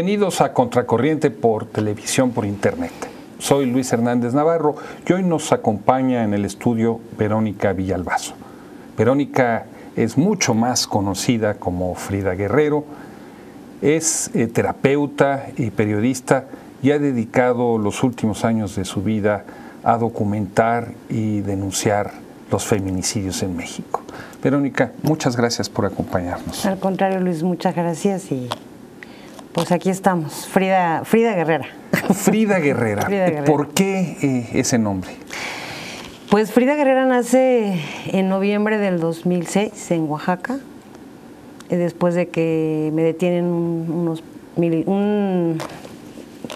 Bienvenidos a Contracorriente por televisión, por internet. Soy Luis Hernández Navarro y hoy nos acompaña en el estudio Verónica Villalbazo. Verónica es mucho más conocida como Frida Guerrero, es terapeuta y periodista y ha dedicado los últimos años de su vida a documentar y denunciar los feminicidios en México. Verónica, muchas gracias por acompañarnos. Al contrario, Luis, muchas gracias y pues aquí estamos, Frida Guerrera. Frida Guerrera. Frida Guerrera. ¿Por qué ese nombre? Pues Frida Guerrera nace en noviembre del 2006 en Oaxaca, después de que me detienen unos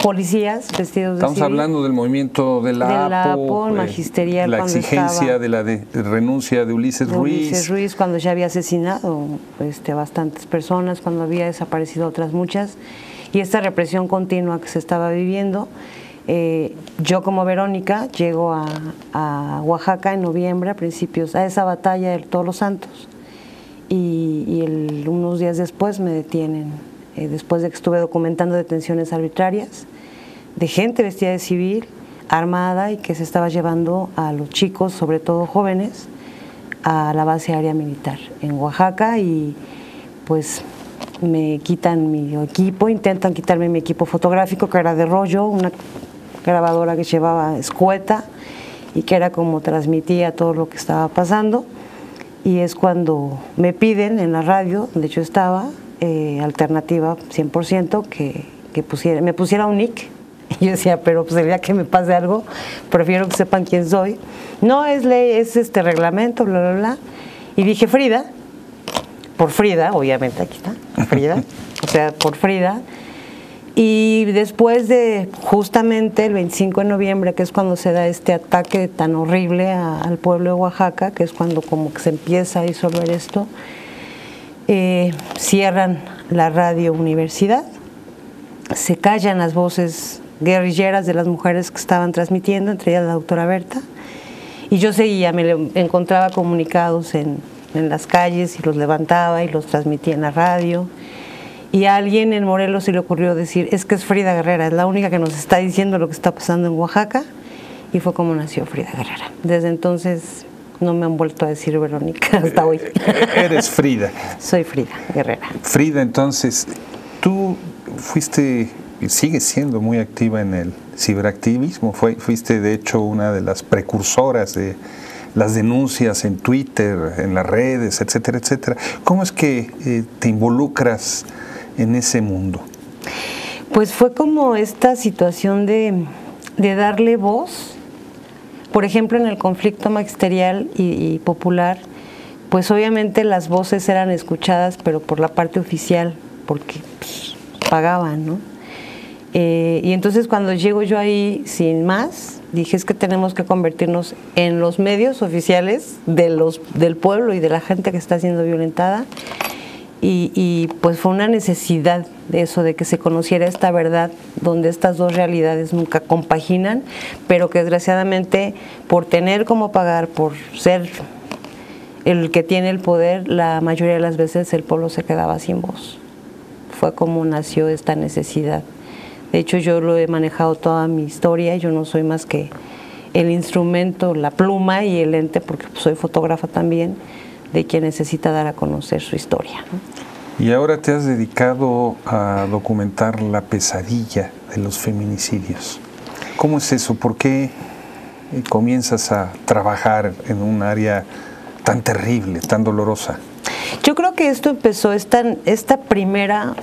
policías vestidos de civil. Estamos hablando del movimiento de la APO, magisterial, la exigencia de la renuncia de Ulises Ruiz, cuando ya había asesinado bastantes personas, cuando había desaparecido otras muchas, y esta represión continua que se estaba viviendo. Yo como Verónica llego a Oaxaca en noviembre, a esa batalla de Todos los Santos, y unos días después me detienen. Después de que estuve documentando detenciones arbitrarias de gente vestida de civil, armada, y que se estaba llevando a los chicos, sobre todo jóvenes, a la base aérea militar en Oaxaca, y pues me quitan mi equipo, intentan quitarme mi equipo fotográfico, que era de rollo, una grabadora que llevaba escueta y que era como transmitía todo lo que estaba pasando, y es cuando me piden en la radio, donde yo estaba, alternativa 100%, que me pusiera un nick. Y yo decía, pero pues el día que me pase algo, prefiero que sepan quién soy. No es ley, es reglamento, bla, bla, bla. Y dije Frida, por Frida, obviamente, aquí está, Frida, o sea, por Frida. Y después de justamente el 25 de noviembre, que es cuando se da este ataque tan horrible al pueblo de Oaxaca, que es cuando como que se empieza a disolver esto, cierran la radio Universidad, se callan las voces guerrilleras de las mujeres que estaban transmitiendo, entre ellas la doctora Berta, y yo seguía, me encontraba comunicados en las calles y los levantaba y los transmitía en la radio, y a alguien en Morelos se le ocurrió decir, es que es Frida Guerrera, es la única que nos está diciendo lo que está pasando en Oaxaca, y fue como nació Frida Guerrera. Desde entonces no me han vuelto a decir Verónica hasta hoy. Eres Frida. Soy Frida Guerrera. Frida, entonces, tú fuiste y sigues siendo muy activa en el ciberactivismo. Fuiste, de hecho, una de las precursoras de las denuncias en Twitter, en las redes, etcétera, etcétera. ¿Cómo es que te involucras en ese mundo? Pues fue como esta situación de darle voz. Por ejemplo, en el conflicto magisterial y popular, pues obviamente las voces eran escuchadas, pero por la parte oficial, porque pues, pagaban, ¿no? Y entonces cuando llego yo ahí, sin más, dije, es que tenemos que convertirnos en los medios oficiales del pueblo y de la gente que está siendo violentada. Y pues fue una necesidad de eso, de que se conociera esta verdad, donde estas dos realidades nunca compaginan, pero que desgraciadamente por tener como pagar, por ser el que tiene el poder, la mayoría de las veces el pueblo se quedaba sin voz. Fue como nació esta necesidad. De hecho, yo lo he manejado toda mi historia, yo no soy más que el instrumento, la pluma y el ente, porque soy fotógrafa también, de quien necesita dar a conocer su historia, ¿no? Y ahora te has dedicado a documentar la pesadilla de los feminicidios. ¿Cómo es eso? ¿Por qué comienzas a trabajar en un área tan terrible, tan dolorosa? Yo creo que esto empezó, esta primera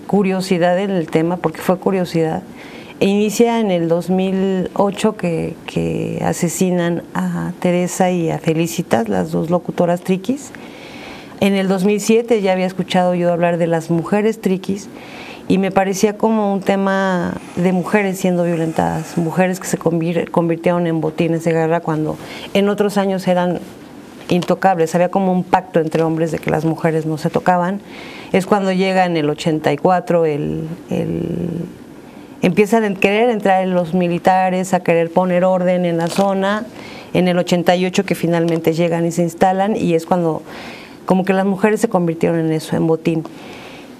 curiosidad en el tema, porque fue curiosidad, inicia en el 2008 que asesinan a Teresa y a Felicitas, las dos locutoras triquis. En el 2007 ya había escuchado yo hablar de las mujeres triquis y me parecía como un tema de mujeres siendo violentadas, mujeres que se convirtieron en botines de guerra cuando en otros años eran intocables, había como un pacto entre hombres de que las mujeres no se tocaban. Es cuando llega en el 84 empiezan a querer entrar los militares, a querer poner orden en la zona, en el 88 que finalmente llegan y se instalan, y es cuando como que las mujeres se convirtieron en eso, en botín.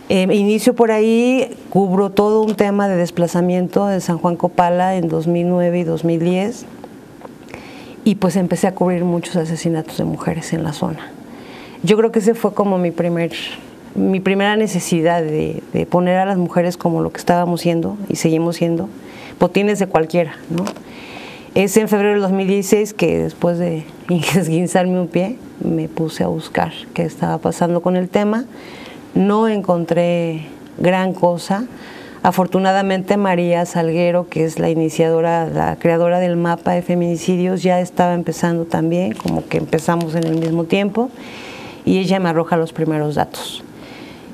Inicio por ahí, cubro todo un tema de desplazamiento de San Juan Copala en 2009 y 2010, y pues empecé a cubrir muchos asesinatos de mujeres en la zona. Yo creo que ese fue como mi primera necesidad de poner a las mujeres como lo que estábamos siendo y seguimos siendo, botines de cualquiera, ¿no? Es en febrero del 2016 que, después de esguinzarme un pie, me puse a buscar qué estaba pasando con el tema. No encontré gran cosa. Afortunadamente, María Salguero, que es la iniciadora, la creadora del mapa de feminicidios, ya estaba empezando también, como que empezamos en el mismo tiempo, y ella me arroja los primeros datos.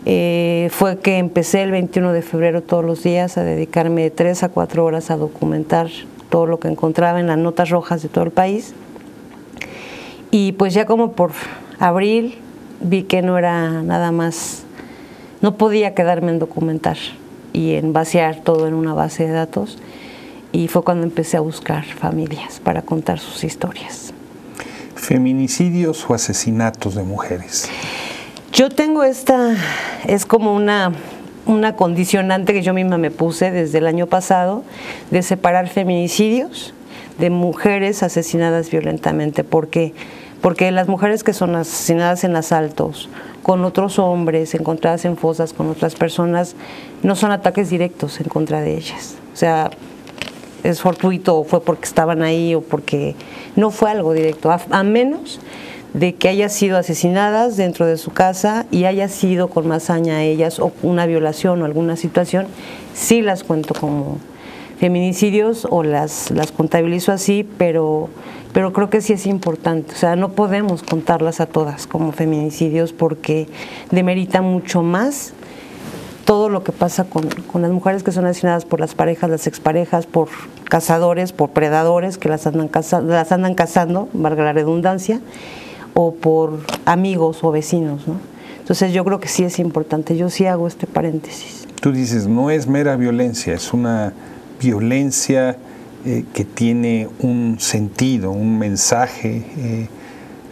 Fue que empecé el 21 de febrero todos los días a dedicarme de 3 a 4 horas a documentar todo lo que encontraba en las notas rojas de todo el país. Y pues ya como por abril vi que no era nada más, no podía quedarme en documentar y en vaciar todo en una base de datos, y fue cuando empecé a buscar familias para contar sus historias. ¿Feminicidios o asesinatos de mujeres? Yo tengo es como una condicionante que yo misma me puse desde el año pasado, de separar feminicidios de mujeres asesinadas violentamente. ¿Por qué? Porque las mujeres que son asesinadas en asaltos con otros hombres, encontradas en fosas con otras personas, no son ataques directos en contra de ellas. O sea, es fortuito, o fue porque estaban ahí, o porque no fue algo directo, a menos de que haya sido asesinadas dentro de su casa y haya sido con más saña a ellas, o una violación o alguna situación, sí las cuento como feminicidios o las contabilizo así, pero creo que sí es importante. O sea, no podemos contarlas a todas como feminicidios porque demerita mucho más todo lo que pasa con las mujeres que son asesinadas por las parejas, las exparejas, por cazadores, por predadores que las andan cazando, valga la redundancia, o por amigos o vecinos, ¿no? Entonces yo creo que sí es importante, yo sí hago este paréntesis. Tú dices, no es mera violencia, es una violencia que tiene un sentido, un mensaje,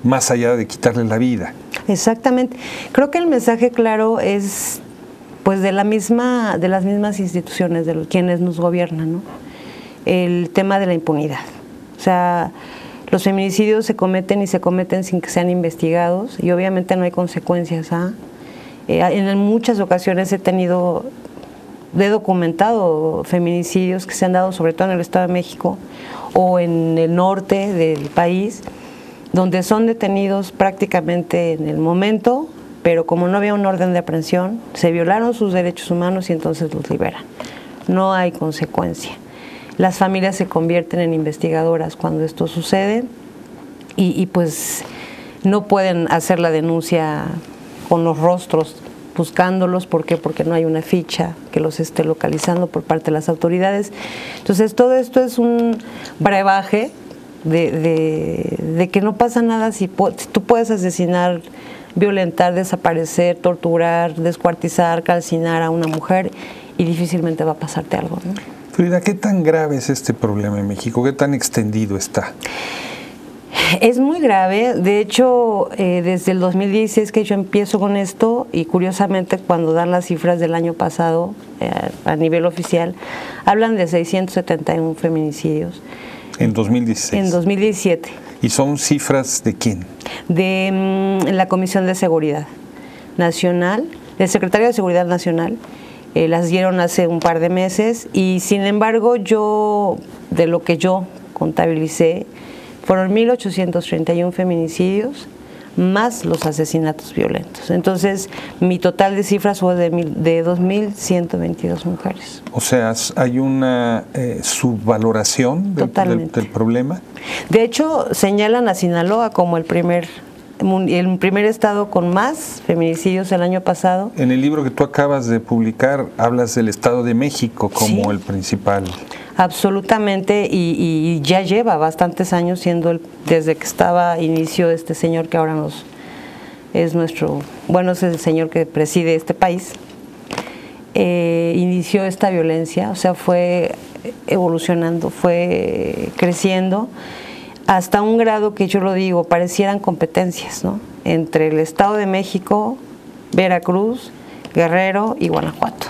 más allá de quitarle la vida. Exactamente. Creo que el mensaje claro es pues de las mismas instituciones, de quienes nos gobiernan, ¿no? El tema de la impunidad. O sea, los feminicidios se cometen y se cometen sin que sean investigados, y obviamente no hay consecuencias. En muchas ocasiones he documentado feminicidios que se han dado sobre todo en el Estado de México o en el norte del país, donde son detenidos prácticamente en el momento, pero como no había un orden de aprehensión, se violaron sus derechos humanos y entonces los liberan. No hay consecuencia. Las familias se convierten en investigadoras cuando esto sucede y pues no pueden hacer la denuncia con los rostros buscándolos. ¿Por qué? Porque no hay una ficha que los esté localizando por parte de las autoridades. Entonces todo esto es un brebaje de que no pasa nada si tú puedes asesinar, violentar, desaparecer, torturar, descuartizar, calcinar a una mujer y difícilmente va a pasarte algo, ¿no? Frida, ¿qué tan grave es este problema en México? ¿Qué tan extendido está? Es muy grave. De hecho, desde el 2016 que yo empiezo con esto, y curiosamente cuando dan las cifras del año pasado a nivel oficial, hablan de 671 feminicidios. ¿En 2016? En 2017. ¿Y son cifras de quién? De la Comisión de Seguridad Nacional, del Secretario de Seguridad Nacional. Las dieron hace un par de meses y sin embargo de lo que yo contabilicé, fueron 1.831 feminicidios más los asesinatos violentos. Entonces, mi total de cifras fue de 2.122 mujeres. O sea, ¿hay una subvaloración del problema? De hecho, señalan a Sinaloa como el primer estado con más feminicidios el año pasado. En el libro que tú acabas de publicar hablas del Estado de México como sí, el principal. Absolutamente, y ya lleva bastantes años siendo desde que inició este señor que ahora es el señor que preside este país. Inició esta violencia, o sea, fue evolucionando, fue creciendo, hasta un grado que yo lo digo, parecieran competencias, ¿no? Entre el Estado de México, Veracruz, Guerrero y Guanajuato.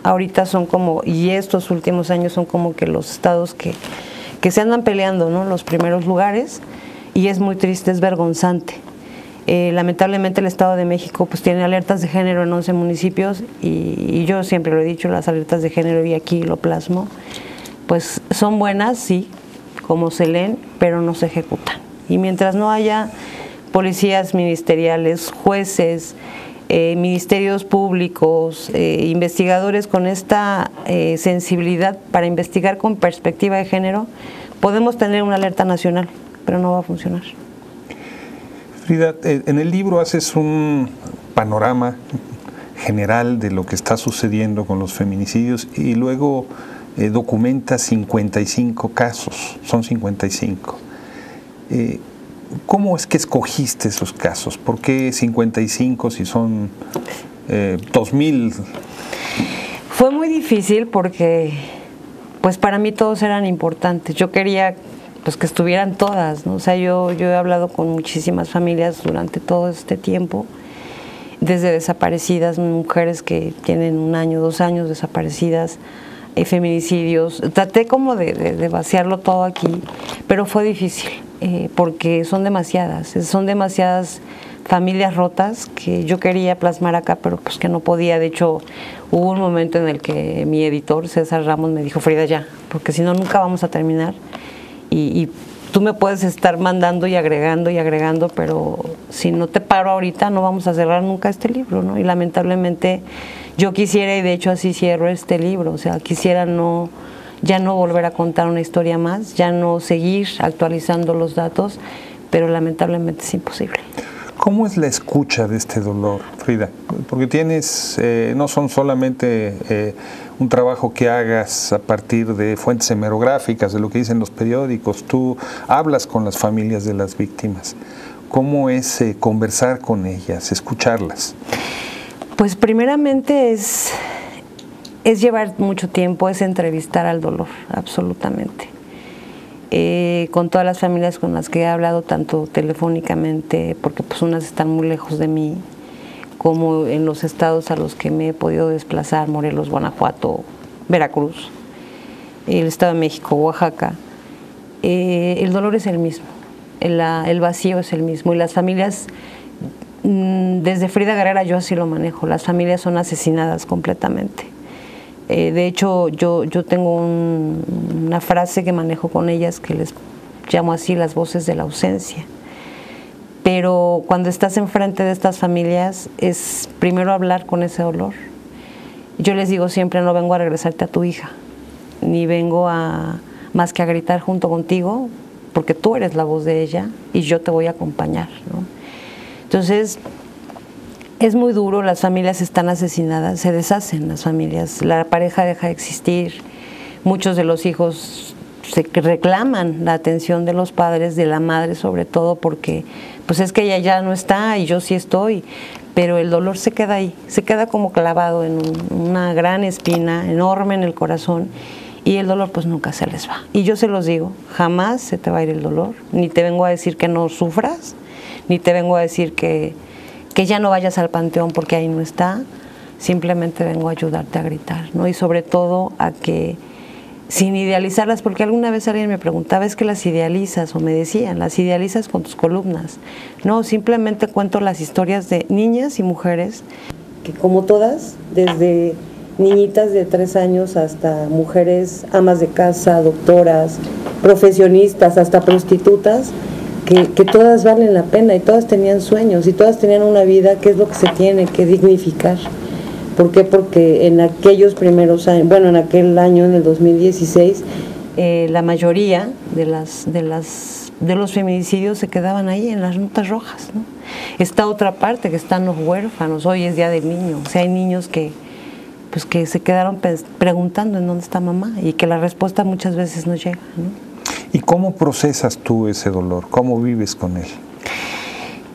Ahorita son como, y estos últimos años son como que los estados que se andan peleando, ¿no? Los primeros lugares, y es muy triste, es vergonzante. Lamentablemente el Estado de México pues tiene alertas de género en 11 municipios y yo siempre lo he dicho, las alertas de género, y aquí lo plasmo, pues son buenas, sí, como se leen, pero no se ejecutan. Y mientras no haya policías ministeriales, jueces, ministerios públicos, investigadores con esta sensibilidad para investigar con perspectiva de género, podemos tener una alerta nacional, pero no va a funcionar. Frida, en el libro haces un panorama general de lo que está sucediendo con los feminicidios y luego documentas 55 casos, son 55. ¿Cómo es que escogiste esos casos? ¿Por qué 55 si son 2000? Fue muy difícil porque pues para mí todos eran importantes. Yo quería pues que estuvieran todas, ¿no? O sea, yo he hablado con muchísimas familias durante todo este tiempo, desde desaparecidas, mujeres que tienen 1 año, 2 años desaparecidas, feminicidios. Traté como de vaciarlo todo aquí, pero fue difícil, porque son demasiadas familias rotas que yo quería plasmar acá, pero pues que no podía. De hecho, hubo un momento en el que mi editor, César Ramos, me dijo: Frida, ya, porque si no, nunca vamos a terminar. Y tú me puedes estar mandando y agregando, pero si no te paro ahorita no vamos a cerrar nunca este libro, ¿no? Y lamentablemente yo quisiera, y de hecho así cierro este libro, o sea, quisiera ya no volver a contar una historia más, ya no seguir actualizando los datos, pero lamentablemente es imposible. ¿Cómo es la escucha de este dolor, Frida? Porque tienes, no son solamente un trabajo que hagas a partir de fuentes hemerográficas, de lo que dicen los periódicos, tú hablas con las familias de las víctimas. ¿Cómo es conversar con ellas, escucharlas? Pues primeramente es llevar mucho tiempo, es entrevistar al dolor, absolutamente. Con todas las familias con las que he hablado, tanto telefónicamente, porque pues unas están muy lejos de mí, como en los estados a los que me he podido desplazar, Morelos, Guanajuato, Veracruz, el Estado de México, Oaxaca, el dolor es el mismo, el vacío es el mismo, y las familias, desde Frida Guerrera yo así lo manejo, las familias son asesinadas completamente. De hecho, yo tengo una frase que manejo con ellas que les llamo así: las voces de la ausencia. Pero cuando estás enfrente de estas familias es primero hablar con ese dolor. Yo les digo siempre: no vengo a regresarte a tu hija, ni vengo más que a gritar junto contigo, porque tú eres la voz de ella y yo te voy a acompañar, ¿no? Entonces, es muy duro, las familias están asesinadas, se deshacen las familias, la pareja deja de existir, muchos de los hijos se reclaman la atención de los padres, de la madre sobre todo, porque pues es que ella ya no está y yo sí estoy, pero el dolor se queda ahí, se queda como clavado en una gran espina enorme en el corazón, y el dolor pues nunca se les va. Y yo se los digo, jamás se te va a ir el dolor, ni te vengo a decir que no sufras, ni te vengo a decir que ya no vayas al panteón porque ahí no está, simplemente vengo a ayudarte a gritar, ¿no? Y sobre todo a que, sin idealizarlas, porque alguna vez alguien me preguntaba: ¿es que las idealizas? O me decían: las idealizas con tus columnas. No, simplemente cuento las historias de niñas y mujeres que, como todas, desde niñitas de 3 años hasta mujeres amas de casa, doctoras, profesionistas, hasta prostitutas, que todas valen la pena y todas tenían sueños y todas tenían una vida que es lo que se tiene que dignificar. ¿Por qué? Porque en aquellos primeros años, bueno, en aquel año, en el 2016, la mayoría de los feminicidios se quedaban ahí en las notas rojas, ¿no? Está otra parte, que están los huérfanos. Hoy es Día del Niño, o sea, hay niños que se quedaron preguntando en dónde está mamá, y que la respuesta muchas veces no llega, ¿no? ¿Y cómo procesas tú ese dolor? ¿Cómo vives con él?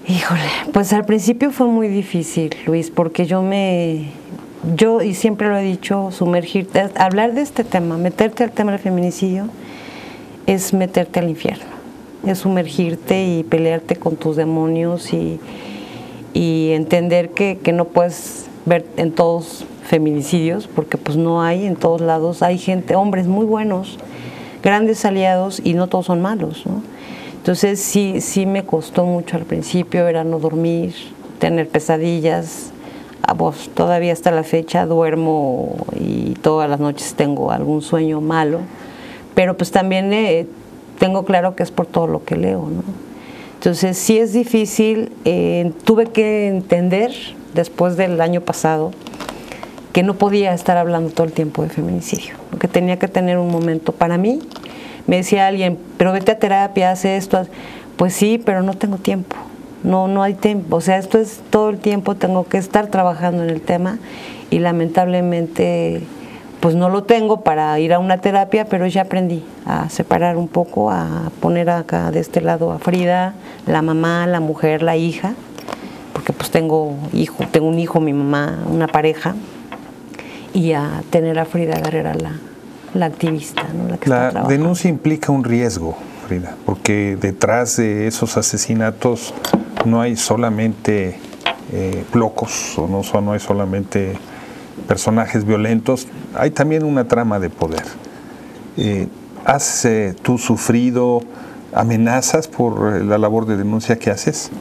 Híjole, pues al principio fue muy difícil, Luis, porque y siempre lo he dicho, sumergirte, hablar de este tema, meterte al tema del feminicidio, es meterte al infierno, es sumergirte y pelearte con tus demonios y entender que no puedes ver en todos feminicidios, porque pues no hay en todos lados, hay gente, hombres muy buenos, grandes aliados y no todos son malos, ¿no? Entonces sí me costó mucho al principio, era no dormir, tener pesadillas. Pues, todavía hasta la fecha duermo y todas las noches tengo algún sueño malo, pero pues también tengo claro que es por todo lo que leo, ¿no? Entonces sí es difícil, tuve que entender después del año pasado que no podía estar hablando todo el tiempo de feminicidio, que tenía que tener un momento para mí. Me decía alguien, pero vete a terapia, haz esto. Pues sí, pero no tengo tiempo. No hay tiempo. O sea, esto es todo el tiempo, tengo que estar trabajando en el tema y lamentablemente pues no lo tengo para ir a una terapia, pero ya aprendí a separar un poco, a poner acá de este lado a Frida, la mamá, la mujer, la hija, porque pues tengo un hijo, mi mamá, una pareja, y a tener a Frida Guerrera, la activista, ¿no? La que está trabajando. La denuncia implica un riesgo, Frida, porque detrás de esos asesinatos no hay solamente locos, o no hay solamente personajes violentos, hay también una trama de poder. ¿Has tú sufrido amenazas por la labor de denuncia que haces?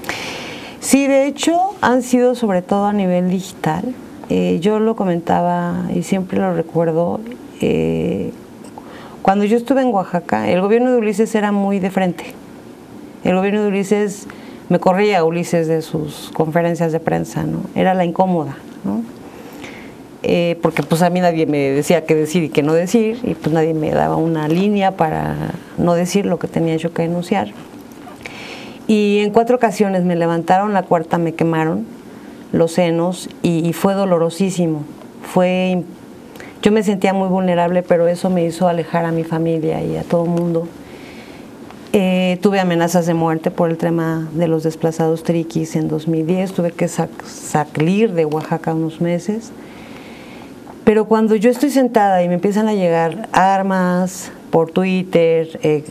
Sí, de hecho han sido sobre todo a nivel digital. Yo lo comentaba y siempre lo recuerdo. Cuando yo estuve en Oaxaca, el gobierno de Ulises era muy de frente. El gobierno de Ulises, me corría a Ulises de sus conferencias de prensa, ¿no? Era la incómoda, ¿no? Porque pues a mí nadie me decía qué decir y qué no decir, y pues nadie me daba una línea para no decir lo que tenía yo que denunciar. Y en 4 ocasiones me levantaron, la cuarta me quemaron los senos y fue dolorosísimo. Yo me sentía muy vulnerable, pero eso me hizo alejar a mi familia y a todo el mundo. Tuve amenazas de muerte por el tema de los desplazados triquis en 2010, tuve que salir de Oaxaca unos meses. Pero cuando yo estoy sentada y me empiezan a llegar armas por Twitter,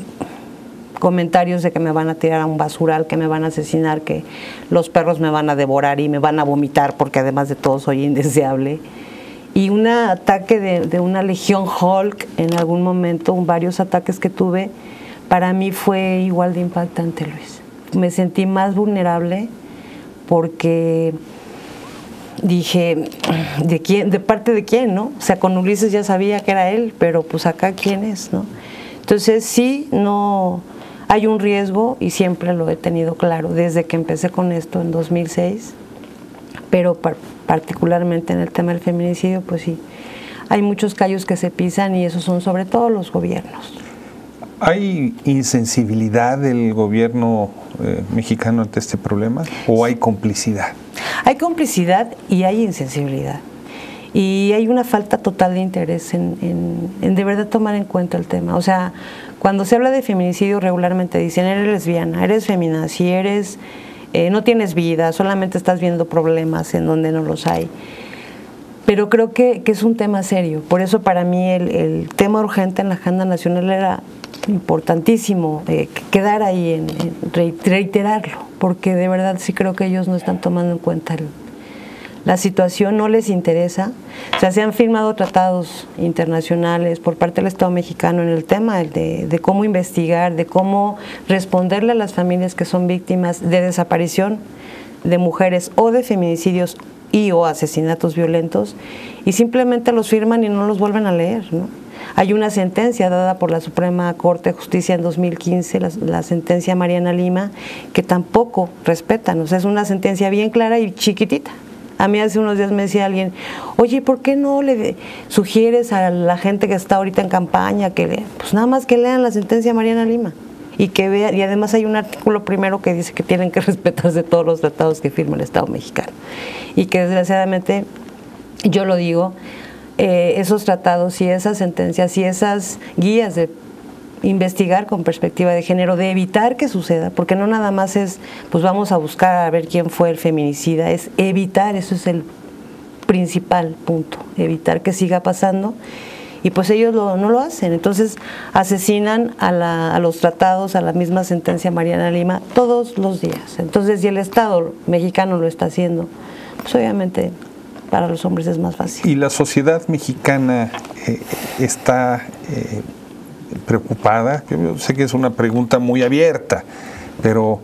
comentarios de que me van a tirar a un basural, que me van a asesinar, que los perros me van a devorar y me van a vomitar porque además de todo soy indeseable, y un ataque de una legión Hulk en algún momento, varios ataques que tuve, para mí fue igual de impactante, Luis. Me sentí más vulnerable porque dije, ¿de quién? ¿De parte de quién, no? O sea, con Ulises ya sabía que era él, pero pues acá ¿quién es, no? Entonces sí, no hay un riesgo y siempre lo he tenido claro desde que empecé con esto en 2006, pero particularmente en el tema del feminicidio, pues sí, hay muchos callos que se pisan y esos son sobre todo los gobiernos. ¿Hay insensibilidad del gobierno mexicano ante este problema o hay complicidad? Hay complicidad y hay insensibilidad. Y hay una falta total de interés en de verdad tomar en cuenta el tema. O sea, cuando se habla de feminicidio regularmente dicen, eres lesbiana, eres feminazi, eres, no tienes vida, solamente estás viendo problemas en donde no los hay. Pero creo que es un tema serio. Por eso para mí el tema urgente en la agenda nacional era importantísimo quedar ahí, en reiterarlo, porque de verdad sí creo que ellos no están tomando en cuenta la situación, no les interesa. O sea, se han firmado tratados internacionales por parte del Estado mexicano en el tema de cómo investigar, de cómo responderle a las familias que son víctimas de desaparición de mujeres o de feminicidios o asesinatos violentos, y simplemente los firman y no los vuelven a leer, ¿no? Hay una sentencia dada por la Suprema Corte de Justicia en 2015, la sentencia Mariana Lima, que tampoco respetan. O sea, es una sentencia bien clara y chiquitita. A mí hace unos días me decía alguien, oye, ¿por qué no le sugieres a la gente que está ahorita en campaña que pues nada más que lean la sentencia Mariana Lima y que vean? Y además hay un artículo primero que dice que tienen que respetarse todos los tratados que firma el Estado mexicano. Y que desgraciadamente, yo lo digo, esos tratados y esas sentencias y esas guías de investigar con perspectiva de género, de evitar que suceda, porque no nada más es, pues vamos a buscar a ver quién fue el feminicida, es evitar, eso es el principal punto, evitar que siga pasando, y pues ellos no lo hacen. Entonces asesinan a los tratados, a la misma sentencia Mariana Lima, todos los días. Entonces, si el Estado mexicano lo está haciendo, pues obviamente para los hombres es más fácil. ¿Y la sociedad mexicana está preocupada? Yo sé que es una pregunta muy abierta, pero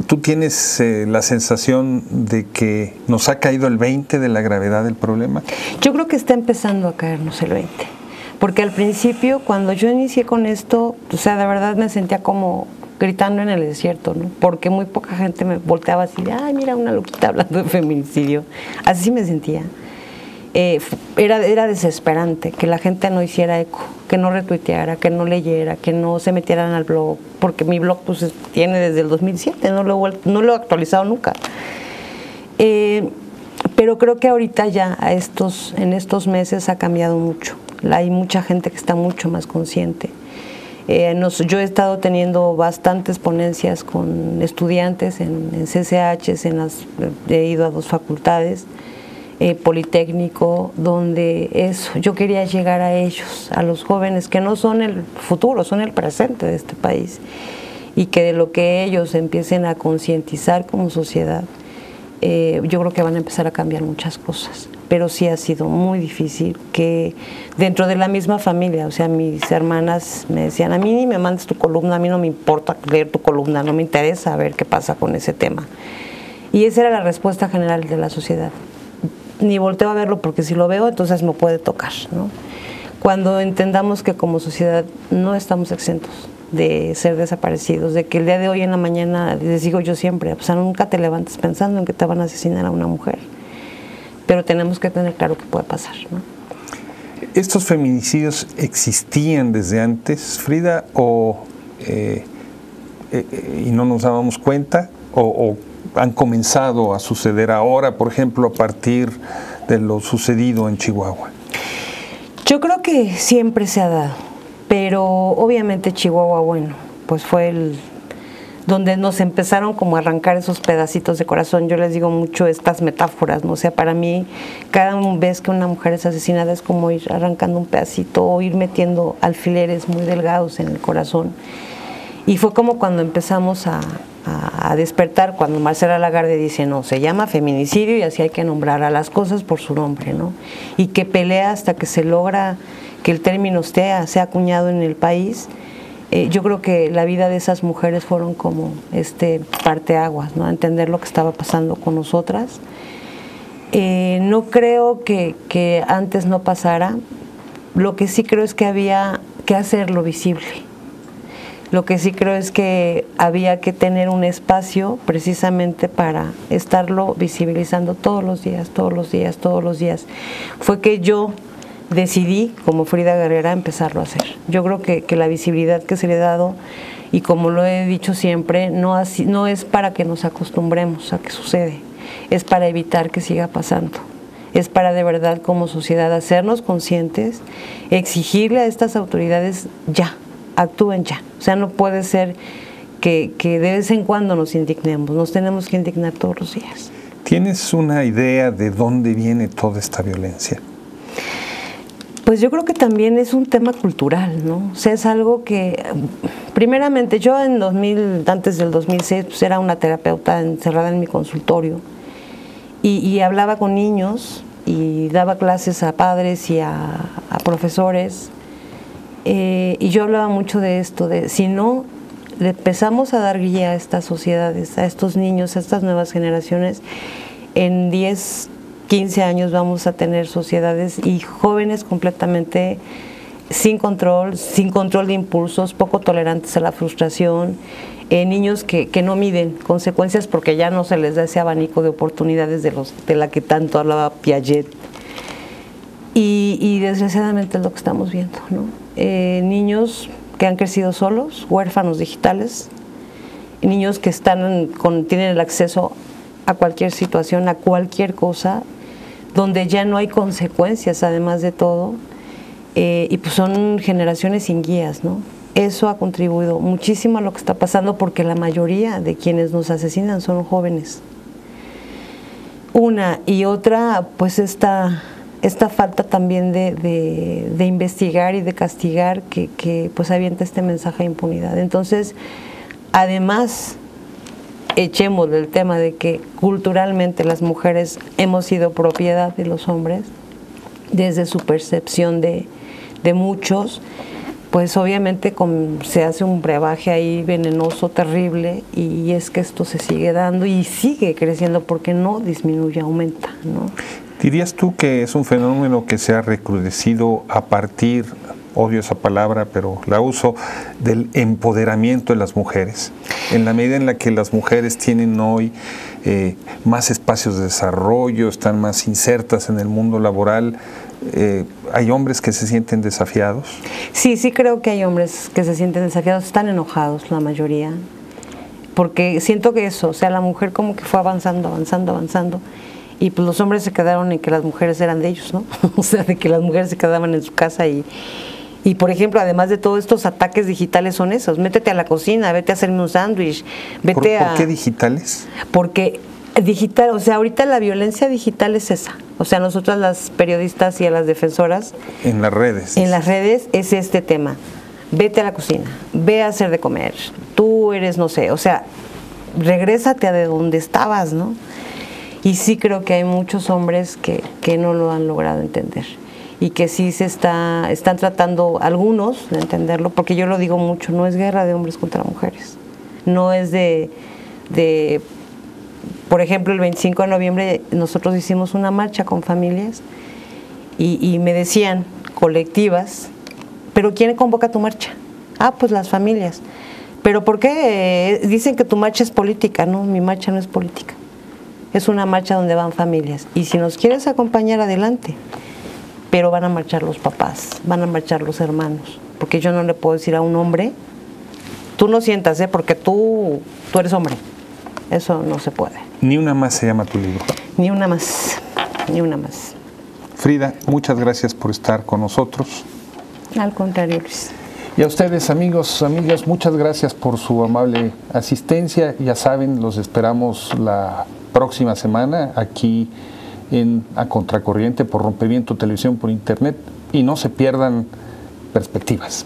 ¿tú tienes la sensación de que nos ha caído el 20 de la gravedad del problema? Yo creo que está empezando a caernos el 20, porque al principio, cuando yo inicié con esto, o sea, de verdad me sentía como gritando en el desierto, ¿no? Porque muy poca gente me volteaba así de, ay, mira una loquita hablando de feminicidio. Así me sentía. Era desesperante que la gente no hiciera eco, que no retuiteara, que no leyera, que no se metieran al blog, porque mi blog pues tiene desde el 2007, no lo he actualizado nunca. Pero creo que ahorita ya en estos meses ha cambiado mucho. Hay mucha gente que está mucho más consciente. Yo he estado teniendo bastantes ponencias con estudiantes en CCH, he ido a 2 facultades, Politécnico, donde yo quería llegar a ellos, a los jóvenes que no son el futuro, son el presente de este país, y que de lo que ellos empiecen a concientizar como sociedad, yo creo que van a empezar a cambiar muchas cosas. Pero sí ha sido muy difícil que dentro de la misma familia, o sea, mis hermanas me decían, a mí ni me mandes tu columna, a mí no me importa leer tu columna, no me interesa ver qué pasa con ese tema. Y esa era la respuesta general de la sociedad. Ni volteo a verlo porque si lo veo, entonces me puede tocar, ¿no? Cuando entendamos que como sociedad no estamos exentos de ser desaparecidos, de que el día de hoy en la mañana, les digo yo siempre, o sea, nunca te levantes pensando en que te van a asesinar a una mujer. Pero tenemos que tener claro qué puede pasar, ¿no? ¿Estos feminicidios existían desde antes, Frida, y no nos dábamos cuenta, o han comenzado a suceder ahora, por ejemplo, a partir de lo sucedido en Chihuahua? Yo creo que siempre se ha dado, pero obviamente Chihuahua, bueno, pues fue donde nos empezaron como a arrancar esos pedacitos de corazón. Yo les digo mucho estas metáforas, ¿no? O sea, para mí, cada vez que una mujer es asesinada es como ir arrancando un pedacito o ir metiendo alfileres muy delgados en el corazón. Y fue como cuando empezamos a despertar, cuando Marcela Lagarde dice, no, se llama feminicidio y así hay que nombrar a las cosas por su nombre, ¿no? Y que pelea hasta que se logra que el término sea acuñado en el país. Yo creo que la vida de esas mujeres fueron como parteaguas, ¿no? A entender lo que estaba pasando con nosotras. No creo que antes no pasara. Lo que sí creo es que había que hacerlo visible. Lo que sí creo es que había que tener un espacio precisamente para estarlo visibilizando todos los días, todos los días, todos los días. Fue que yo decidí, como Frida Guerrera, empezarlo a hacer. Yo creo que la visibilidad que se le ha dado, y como lo he dicho siempre, no es para que nos acostumbremos a que sucede, es para evitar que siga pasando. Es para de verdad como sociedad hacernos conscientes, exigirle a estas autoridades ya, actúen ya. O sea, no puede ser que de vez en cuando nos indignemos, nos tenemos que indignar todos los días. ¿Tienes una idea de dónde viene toda esta violencia? Pues yo creo que también es un tema cultural, ¿no? O sea, es algo que, primeramente, yo antes del 2006, pues era una terapeuta encerrada en mi consultorio y hablaba con niños y daba clases a padres y a profesores, y yo hablaba mucho de esto, de si no le empezamos a dar guía a estas sociedades, a estos niños, a estas nuevas generaciones, en 10, 15 años vamos a tener sociedades y jóvenes completamente sin control de impulsos, poco tolerantes a la frustración, niños que no miden consecuencias porque ya no se les da ese abanico de oportunidades de la que tanto hablaba Piaget. Y desgraciadamente es lo que estamos viendo, ¿no? Niños que han crecido solos, huérfanos digitales, niños que tienen el acceso a cualquier situación, a cualquier cosa, donde ya no hay consecuencias además de todo, y pues son generaciones sin guías, ¿no? Eso ha contribuido muchísimo a lo que está pasando porque la mayoría de quienes nos asesinan son jóvenes. Una y otra, pues esta falta también de investigar y de castigar que pues avienta este mensaje de impunidad. Entonces, además echemos el tema de que culturalmente las mujeres hemos sido propiedad de los hombres, desde su percepción de muchos, pues obviamente se hace un brebaje ahí venenoso, terrible, y es que esto se sigue dando y sigue creciendo porque no disminuye, aumenta, ¿no? ¿Dirías tú que es un fenómeno que se ha recrudecido a partir, odio esa palabra, pero la uso, del empoderamiento de las mujeres? En la medida en la que las mujeres tienen hoy más espacios de desarrollo, están más insertas en el mundo laboral, ¿hay hombres que se sienten desafiados? Sí, sí creo que hay hombres que se sienten desafiados, están enojados la mayoría, porque siento que eso, o sea, la mujer como que fue avanzando, y pues los hombres se quedaron en que las mujeres eran de ellos, ¿no? O sea, de que las mujeres se quedaban en su casa y por ejemplo, además de todos estos ataques digitales son esos, métete a la cocina, vete a hacerme un sándwich, vete ¿Por qué digitales? Porque digital, o sea, ahorita la violencia digital es esa, o sea, nosotras las periodistas y a las defensoras en las redes. En las redes es este tema, vete a la cocina, ve a hacer de comer, tú eres, no sé, o sea, regrésate a de donde estabas, ¿no? Y sí creo que hay muchos hombres que no lo han logrado entender y que sí están tratando algunos de entenderlo, porque yo lo digo mucho, no es guerra de hombres contra mujeres, no es de por ejemplo, el 25 de noviembre nosotros hicimos una marcha con familias y me decían, colectivas, ¿pero quién convoca tu marcha? Ah, pues las familias. ¿Pero por qué? Dicen que tu marcha es política. No, mi marcha no es política. Es una marcha donde van familias. Y si nos quieres acompañar, adelante. Pero van a marchar los papás, van a marchar los hermanos. Porque yo no le puedo decir a un hombre, tú no sientas, porque tú eres hombre. Eso no se puede. Ni una más se llama tu libro. Ni una más, ni una más. Frida, muchas gracias por estar con nosotros. Al contrario, Luis. Y a ustedes, amigos, amigas, muchas gracias por su amable asistencia. Ya saben, los esperamos la próxima semana aquí en A Contracorriente por Rompimiento Televisión por Internet. Y no se pierdan Perspectivas.